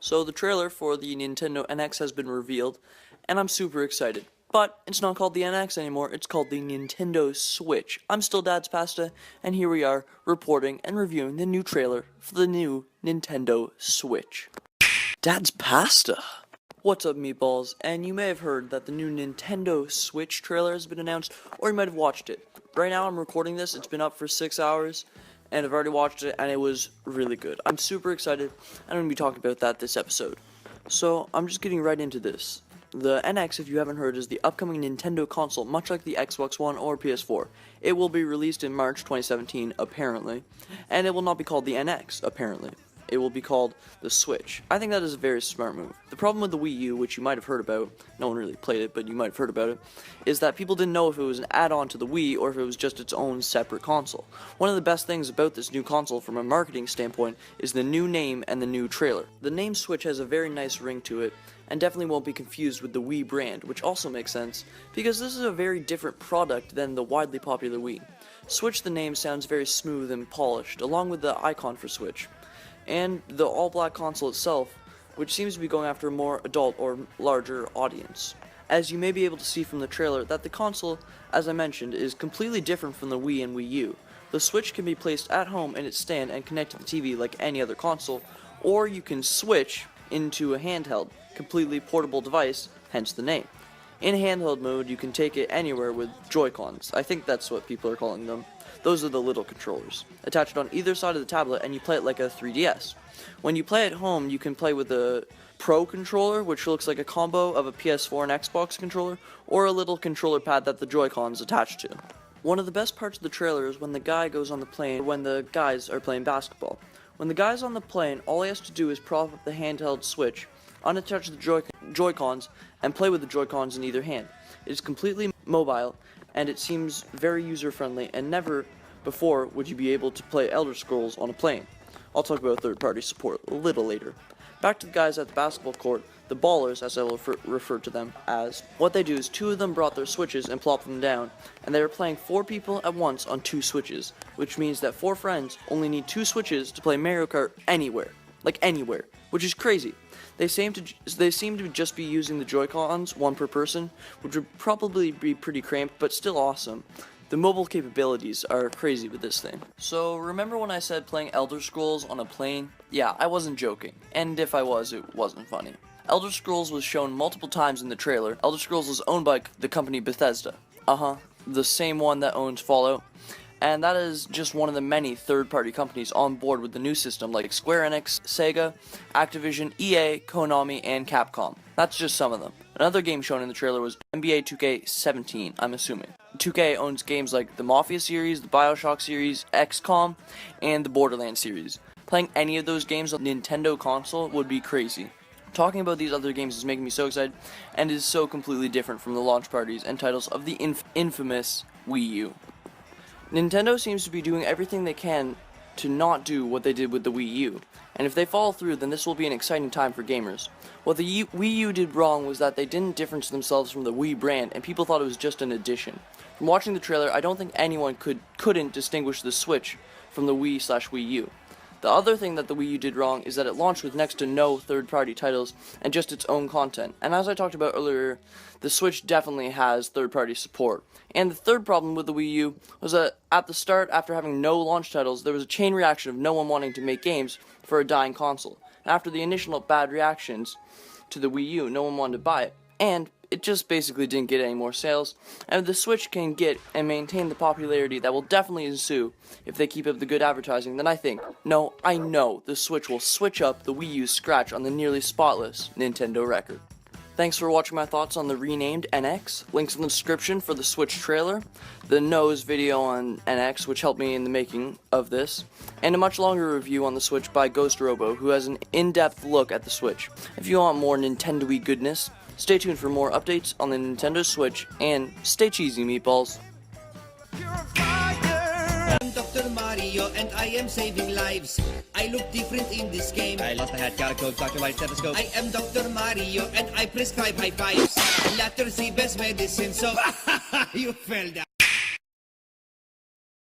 So the trailer for the Nintendo NX has been revealed, and I'm super excited. But it's not called the NX anymore, it's called the Nintendo Switch. I'm still Dad's Pasta, and here we are reporting and reviewing the new trailer for the new Nintendo Switch. Dad's Pasta! What's up, meatballs? And you may have heard that the new Nintendo Switch trailer has been announced, or you might have watched it. Right now I'm recording this, it's been up for 6 hours, and I've already watched it, and it was really good. I'm super excited, and I'm going to be talking about that this episode. So, I'm just getting right into this. The NX, if you haven't heard, is the upcoming Nintendo console, much like the Xbox One or PS4. It will be released in March 2017, apparently, and it will not be called the NX, apparently. It will be called the Switch. I think that is a very smart move. The problem with the Wii U, which you might have heard about, no one really played it, but you might have heard about it, is that people didn't know if it was an add-on to the Wii or if it was just its own separate console. One of the best things about this new console from a marketing standpoint is the new name and the new trailer. The name Switch has a very nice ring to it, and definitely won't be confused with the Wii brand, which also makes sense, because this is a very different product than the widely popular Wii. Switch, the name, sounds very smooth and polished, along with the icon for Switch. And the all-black console itself, which seems to be going after a more adult or larger audience. As you may be able to see from the trailer, that the console, as I mentioned, is completely different from the Wii and Wii U. The Switch can be placed at home in its stand and connect to the TV like any other console, or you can switch into a handheld, completely portable device, hence the name. In handheld mode, you can take it anywhere with Joy-Cons. I think that's what people are calling them. Those are the little controllers. Attach it on either side of the tablet and you play it like a 3DS. When you play at home, you can play with a Pro controller, which looks like a combo of a PS4 and Xbox controller, or a little controller pad that the Joy-Cons attach to. One of the best parts of the trailer is when the guy goes on the plane, or when the guys are playing basketball. When the guy's on the plane, all he has to do is prop up the handheld Switch, unattach the Joy-Cons, and play with the Joy-Cons in either hand. It is completely mobile, and it seems very user-friendly, and never before would you be able to play Elder Scrolls on a plane. I'll talk about third-party support a little later. Back to the guys at the basketball court, the ballers, as I will refer to them as. What they do is two of them brought their Switches and plopped them down, and they are playing 4 people at once on 2 Switches, which means that 4 friends only need 2 Switches to play Mario Kart anywhere. Like anywhere, which is crazy. They seem to just be using the Joy-Cons, 1 per person, which would probably be pretty cramped, but still awesome. The mobile capabilities are crazy with this thing. So, remember when I said playing Elder Scrolls on a plane? Yeah, I wasn't joking, and if I was, it wasn't funny. Elder Scrolls was shown multiple times in the trailer. Elder Scrolls was owned by the company Bethesda. The same one that owns Fallout. And that is just one of the many third-party companies on board with the new system, like Square Enix, Sega, Activision, EA, Konami, and Capcom. That's just some of them. Another game shown in the trailer was NBA 2K17, I'm assuming. 2K owns games like the Mafia series, the Bioshock series, XCOM, and the Borderlands series. Playing any of those games on the Nintendo console would be crazy. Talking about these other games is making me so excited, and is so completely different from the launch parties and titles of the infamous Wii U. Nintendo seems to be doing everything they can to not do what they did with the Wii U, and if they follow through, then this will be an exciting time for gamers. What the Wii U did wrong was that they didn't difference themselves from the Wii brand, and people thought it was just an addition. From watching the trailer, I don't think anyone couldn't distinguish the Switch from the Wii/Wii U. The other thing that the Wii U did wrong is that it launched with next to no third-party titles and just its own content. And as I talked about earlier, the Switch definitely has third-party support. And the third problem with the Wii U was that at the start, after having no launch titles, there was a chain reaction of no one wanting to make games for a dying console. And after the initial bad reactions to the Wii U, no one wanted to buy it. And it just basically didn't get any more sales, and the Switch can get and maintain the popularity that will definitely ensue if they keep up the good advertising, then I know the Switch will switch up the Wii U's scratch on the nearly spotless Nintendo record. Thanks for watching my thoughts on the renamed NX. Links in the description for the Switch trailer, the nose video on NX, which helped me in the making of this, and a much longer review on the Switch by Ghost Robo, who has an in-depth look at the Switch. If you want more Nintendo-y goodness, stay tuned for more updates on the Nintendo Switch, and stay cheesy, meatballs. I'm Dr. Mario and I am saving lives. I look different in this game. I lost a hat, gotta go, Dr. Light stethoscope. I am Dr. Mario and I prescribe high fives. Letter Z best medicine, so you fell down.